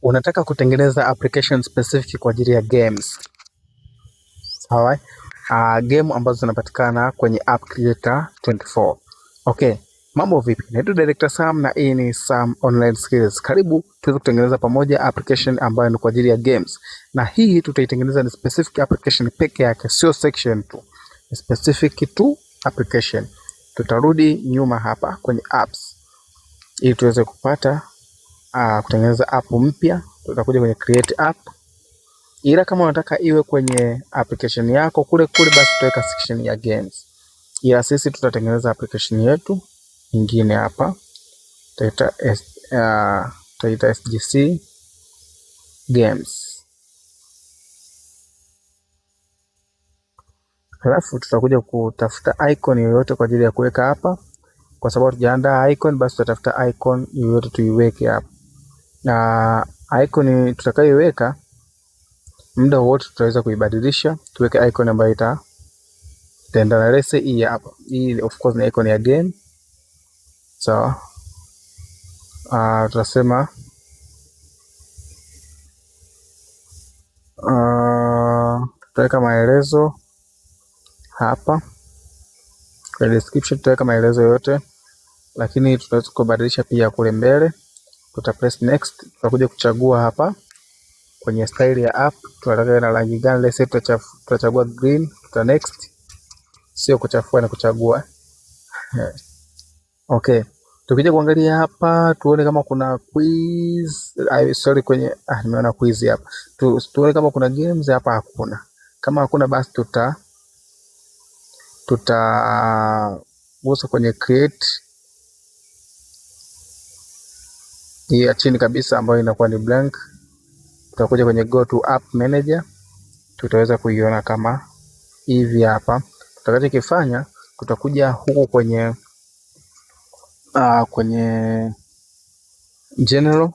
unataka kutengeneza application specific kwa ajili ya games. Sawa? Game ambazo zinapatikana kwenye App Creator 24. Okay, mambo vipi? Naitwa Director Sam na hii ni Sam Online Skills. Karibu tuweze kutengeneza pamoja application ambayo ni kwa ajili ya games. Na hii tutaitengeneza ni specific application peke yake, sio section tu. Ni specific to application. Tutarudi nyuma hapa kwenye apps ili tuweze kupata kutengeneza app mpya. Tutakuja kwenye create app. Ila kama unataka iwe kwenye application yako kule basi tutaweka section ya games. Ila sisi tutatengeneza application yetu nyingine hapa. Tutaita SGC games. Halafu tutakuja kutafuta icon yoyote kwa ajili ya kuweka hapa. Kwa sababu tujaandaa icon, basi tutatafuta icon yoyote tuiweke hapa. Na icon tutakayoiweka muda wote tutaweza kuibadilisha, tuweke icon ambayo itaendana. Let's say hii hapa. Hii of course ni icon ya game. So tutasema tutaweka maelezo hapa. Kwa description tutaweka maelezo yote, lakini tutaweza kubadilisha pia kule mbele. Tuta press next, tutakuja kuchagua hapa kwenye style ya app tunataka na rangi gani. Let's say tutachagua green, tuta next. Sio kuchafua na kuchagua. Okay. Tukija kuangalia hapa tuone kama kuna quiz. Kwenye nimeona quiz hapa. Tuone kama kuna games hapa, hakuna. Kama hakuna basi gusa kwenye create. Hii ya chini kabisa ambayo inakuwa ni blank. Tutakuja kwenye go to app manager. Tutaweza kuiona kama hivi hapa. Tutakachokifanya tutakuja huku kwenye general.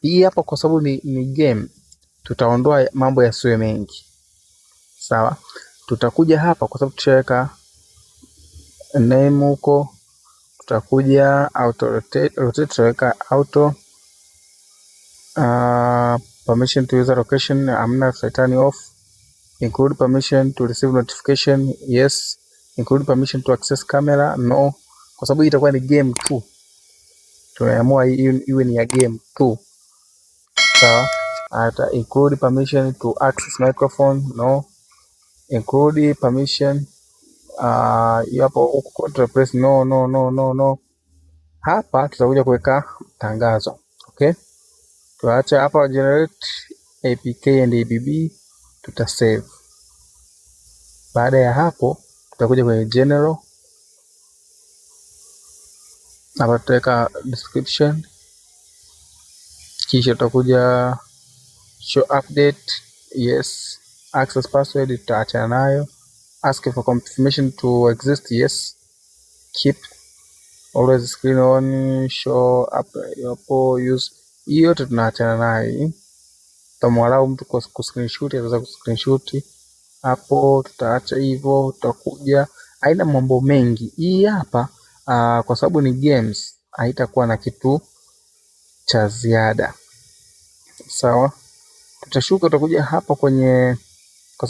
Hii hapa kwa sababu ni game, tutaondoa mambo yasiwe mengi. Sawa? Tutakuja hapa kwa sababu tushaweka name huko. Tutakuja auto rotate, tutaweka auto. Permission to user location amna, turn off. Include permission to receive notification, yes. Include permission to access camera, no. Kwa sababu itakuwa ni game tu, tumeamua iwe ni ya game tu. Sawa. Ata include permission to access microphone, no. Include permission hapo huko tuta press no. Hapa tutakuja kuweka tangazo. Okay, tuacha hapa generate apk and abb, tuta save. Baada ya hapo tutakuja kwenye general. Hapa tutaweka description, kisha tutakuja show update, yes. Access password tutaacha nayo. Ask for confirmation to exist, yes. Keep always screen on, show up hapo, use. Hiyo tunaachana nayo. Tutamwalau mtu ku screenshot, ataweza ku screenshot hapo, tutaacha hivyo. Tutakuja haina mambo mengi hii hapa. Kwa sababu ni games haitakuwa na kitu cha ziada. Sawa? Tutashuka, tutakuja hapa kwenye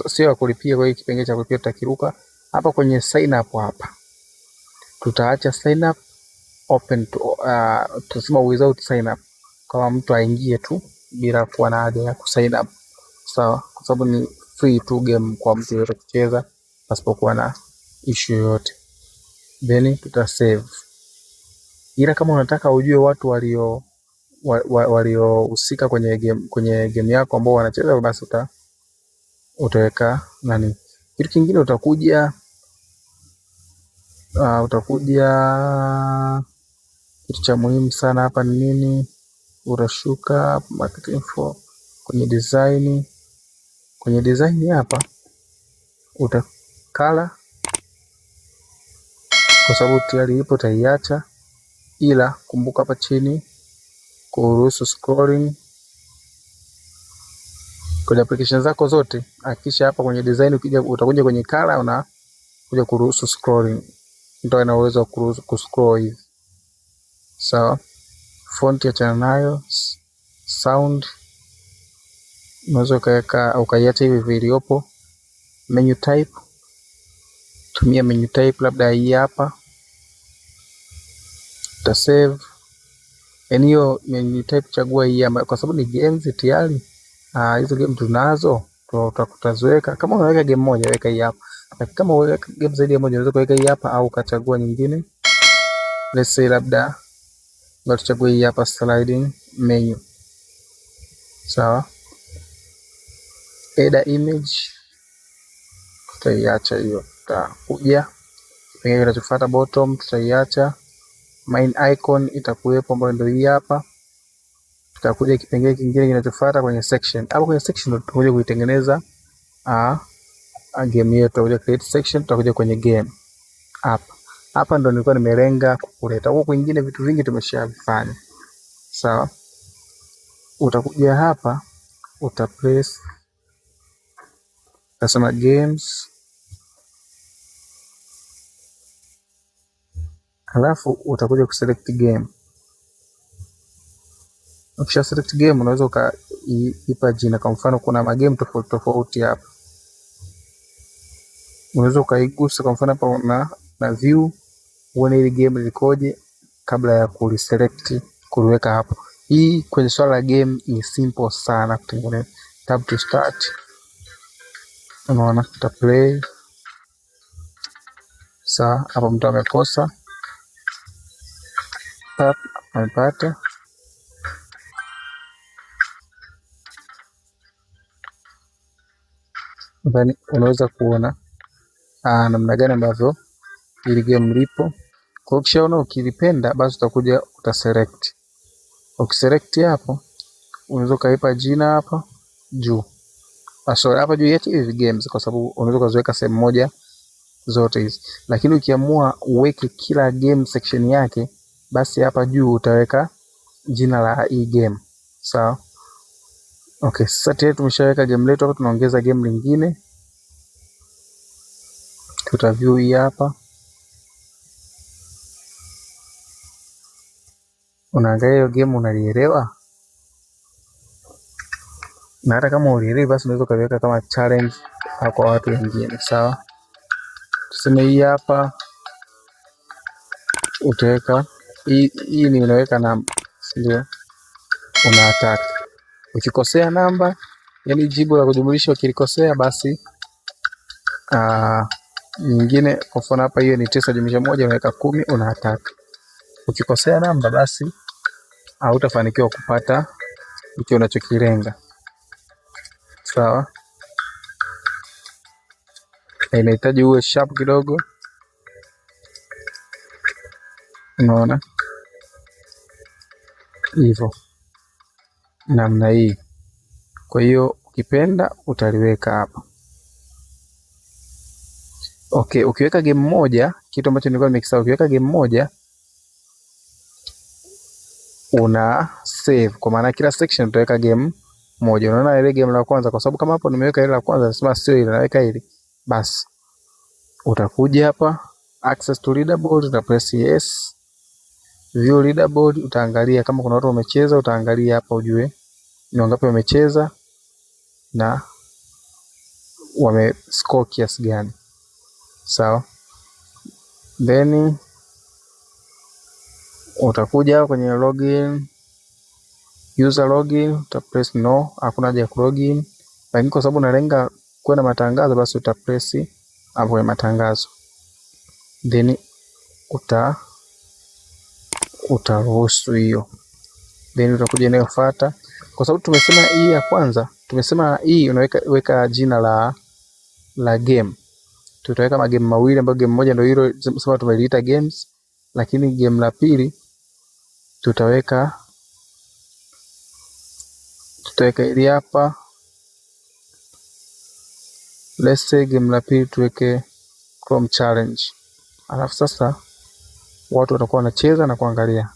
sio kulipia, kwa hiyo kipengele cha kulipia tutakiruka. Hapa kwenye sign up hapa tutaacha sign up open to tusema without sign up, kama mtu aingie tu bila kuwa na haja ya kusign up. Sawa? Kwa sababu ni free to game kwa mtu yote kucheza pasipokuwa na issue yoyote. Then tuta save. Ila kama unataka ujue watu waliohusika kwenye game yako ambao wanacheza, basi utaweka nani. Kitu kingine utakuja kitu cha muhimu sana hapa ni nini? Utashuka market info kwenye design. Kwenye design hapa utakala, kwa sababu tayari ipo utaiacha. Ila kumbuka hapa chini kuruhusu scrolling kwenye application zako zote. Hakikisha hapa kwenye design utakuja kwenye color, unakuja kuruhusu scrolling. Ndio ina uwezo wa kuruhusu kuscroll hivi. Sawa? Font achana nayo, sound unaweza ukaiacha hivi viliopo. Menu type, tumia menu type labda hii hapa, uta save. Yani hiyo menu type chagua hii hapa, kwa sababu ni games tayari. Hizo game tunazo, tutaziweka. Kama unaweka game moja weka hii hapa, lakini kama unaweka game zaidi ya moja unaweza kuweka hii hapa au ukachagua nyingine. Let's say labda ngoja tuchague hii hapa, sliding menu. Sawa. Header image tutaiacha hiyo, tutakuja kipengele kinachofuata bottom, tutaiacha. Main icon itakuwepo ambayo ndio hii hapa. Tutakuja kipengele kingine kinachofuata kwenye section. Hapo kwenye section ndio tutakuja kuitengeneza game yetu. Tutakuja create section, tutakuja kwenye game. Hapa ndo nilikuwa nimelenga kuleta. Huko kwingine vitu vingi tumeshavifanya. Sawa. Utakuja hapa, utapress, utasema games, halafu utakuja kuselect game. Ukisha select game unaweza ukaipa jina. Kwa mfano kuna magame tofauti tofauti hapa, unaweza ukaigusa. Kwa mfano hapa na view, uone ile game likoje kabla ya kuliselect kuliweka hapo. Hii kwenye swala la game ni simple sana kutengeneza. Tab to start, unaona tuta play. Sawa, hapo mtu amekosa, amepata. Ndani unaweza kuona namna gani ambavyo ili game lipo. Kwa ukishaona ukilipenda, basi utakuja utaselect. Ukiselect hapo unaweza kaipa jina hapa juu. Sorry, hapa juu yetu hizi games, kwa sababu unaweza kuziweka sehemu moja zote hizi. Lakini ukiamua uweke kila game section yake, basi hapa juu utaweka jina la hii game. Sawa. Okay, sasa tayari tumeshaweka game letu hapa, tunaongeza game lingine. Tutaview hii hapa. Unaangalia hiyo game, unalielewa? Na hata kama ulielewi, basi unaweza kuweka kama challenge kwa watu wengine. Sawa. Tuseme hii hapa utaweka hii ni unaweka namba, ndio una attack. Ukikosea namba, yani jibu la kujumlisha ukilikosea, basi nyingine. Kwa mfano hapa hiyo ni 9 jumlisha 1, unaweka 10, una attack. Ukikosea namba, basi hautafanikiwa kupata hicho unachokilenga. Sawa. Inahitaji uwe sharp kidogo, unaona hivyo namna hii. Kwa hiyo ukipenda utaliweka hapa. Okay, ukiweka game moja, kitu ambacho nilikuwa nimekisahau, ukiweka game moja una save, kwa maana kila section utaweka game moja. Unaona ile game la kwanza, kwa sababu kama hapo nimeweka ile la kwanza, nasema sio ile, naweka ile. Basi utakuja hapa access to leaderboard, uta press yes. View leaderboard, utaangalia kama kuna watu wamecheza, utaangalia hapa ujue ni wangapi wamecheza na wame score kiasi gani. Sawa. Then utakuja hapa kwenye login, user login, uta press no, hakuna haja ya login. Lakini kwa sababu nalenga kwenda matangazo, basi uta press hapo kwenye matangazo. Then utaruhusu hiyo. Then utakuja inayofuata, kwa sababu tumesema hii ya kwanza, tumesema hii unaweka jina la game. Tutaweka magame mawili, ambayo game moja ndio hilo sema tumeliita games, lakini game la pili tutaweka ili hapa. Let's say game la pili tuweke Chrome challenge. Alafu sasa watu watakuwa wanacheza na kuangalia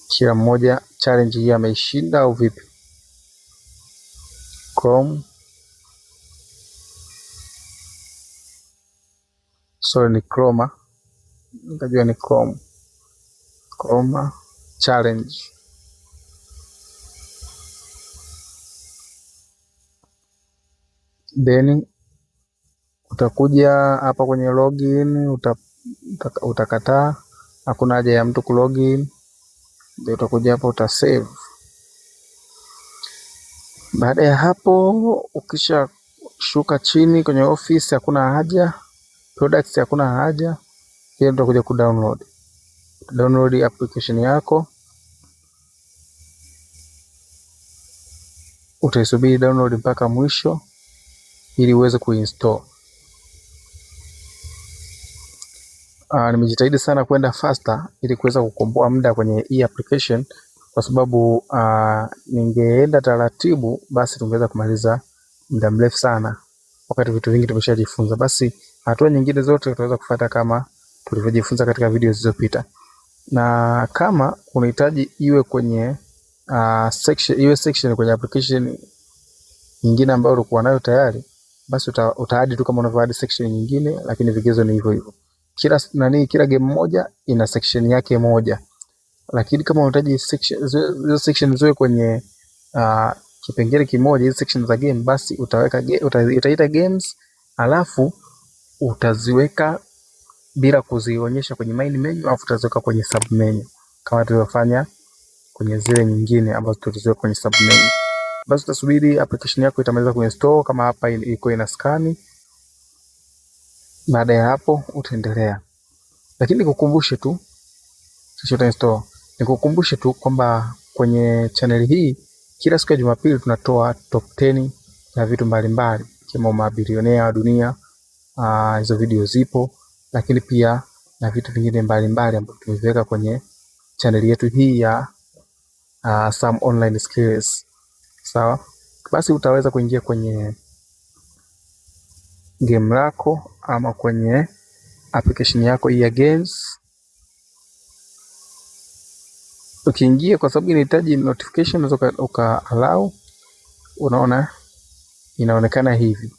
kila mmoja challenge hii ameishinda au vipi. Chrome, sorry, ni Chroma, nikajua ni Chrome challenge. then utakuja hapa kwenye login, utakataa, hakuna haja ya mtu kulogin. Ndio utakuja hapa utasave. Baada ya hapo, ukisha shuka chini kwenye office, hakuna haja, products hakuna haja, hiyo utakuja download application yako. Utaisubiri download mpaka mwisho ili uweze kuinstall. Nimejitahidi sana kwenda faster ili kuweza kukomboa muda kwenye hii application, kwa sababu ningeenda taratibu basi tungeweza kumaliza muda mrefu sana wakati vitu vingi tumeshajifunza. Basi hatua nyingine zote tutaweza kufuata kama tulivyojifunza katika video zilizopita. Na kama unahitaji iwe kwenye section kwenye application nyingine ambayo ulikuwa nayo tayari, basi utaadi tu kama unavyoadi section nyingine, lakini vigezo ni hivyo hivyo. Kila game moja ina section yake moja. Lakini kama unahitaji section zoe kwenye kipengele kimoja, hizo section za game, basi utaita games, alafu utaziweka bila kuzionyesha kwenye main menu, alafu utaziweka kwenye sub menu kama tulivyofanya kwenye zile nyingine ambazo tuliziweka kwenye sub menu. Basi utasubiri application yako itamaliza kuinstall, kama hapa iko ina scan. Baada ya hapo utaendelea. Lakini nikukumbushe tu, nikukumbushe tu kwamba kwenye channel hii kila siku ya Jumapili tunatoa top 10 ya vitu mbalimbali kama mabilionea wa dunia. Hizo video zipo, lakini pia na vitu vingine mbalimbali ambavyo tumeviweka kwenye channel yetu hii ya Sam Online Skills. Sawa? Basi utaweza kuingia kwenye game lako ama kwenye application yako ya games. Ukiingia, kwa sababu inahitaji notification, unaweza allow. Unaona inaonekana hivi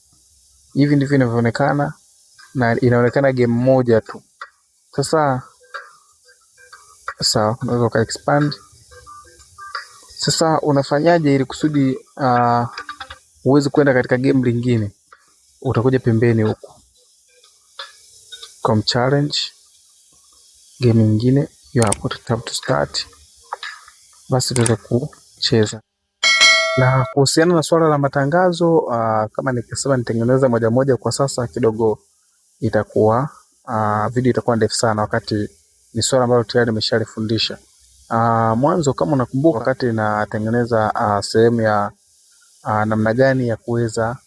ndivyo inavyoonekana, na inaonekana game moja tu. Sasa sawa, unaweza expand. Sasa unafanyaje ili kusudi uweze kwenda katika game lingine? Utakuja pembeni huku com challenge, game nyingine hiyo hapo, tap to start. Basi tuweze kucheza. Na kuhusiana na swala la matangazo, kama nikisema nitengeneza moja kwa sasa kidogo itakuwa video itakuwa ndefu sana, wakati ni swala ambalo tayari nimeshalifundisha. Mwanzo kama unakumbuka, wakati natengeneza sehemu ya namna gani ya kuweza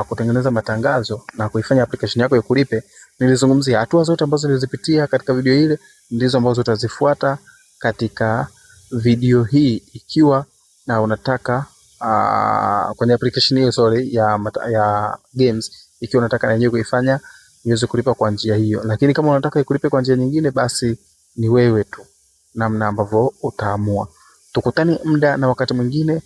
kutengeneza matangazo na kuifanya application yako ikulipe, nilizungumzia hatua zote ambazo nilizipitia katika video ile, ndizo ambazo utazifuata katika video hii. Ikiwa na unataka kwenye application hiyo ya games, ikiwa unataka na yenyewe kuifanya iweze kulipa kwa njia hiyo. Lakini kama unataka ikulipe kwa njia nyingine, basi ni wewe tu namna ambavyo utaamua. Tukutane muda na wakati mwingine.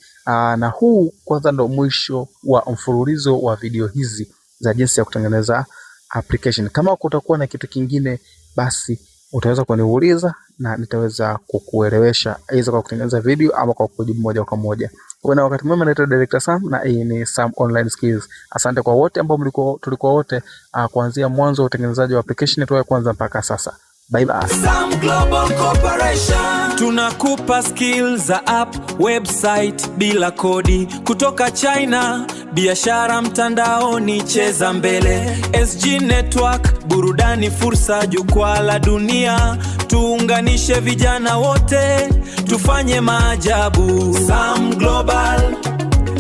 Na huu kwanza ndo mwisho wa mfululizo wa video hizi za jinsi ya kutengeneza application. Kama kutakuwa na kitu kingine, basi utaweza kuniuliza na nitaweza kukuelewesha, aidha kwa kutengeneza video ama kwa kujibu moja kwa moja. Kwa wakati mwema, naitwa Director Sam na hii ni Sam Online Skills. Asante kwa wote ambao tulikuwa wote kuanzia mwanzo wa utengenezaji wa application tu kwanza mpaka sasa. Bye bye. Sam Global Corporation. Tunakupa skills za app, website bila kodi. Kutoka China, biashara mtandaoni, cheza mbele. SG Network, burudani, fursa, jukwaa la dunia. Tuunganishe vijana wote, tufanye maajabu. Sam Global,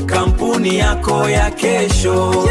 kampuni yako ya kesho.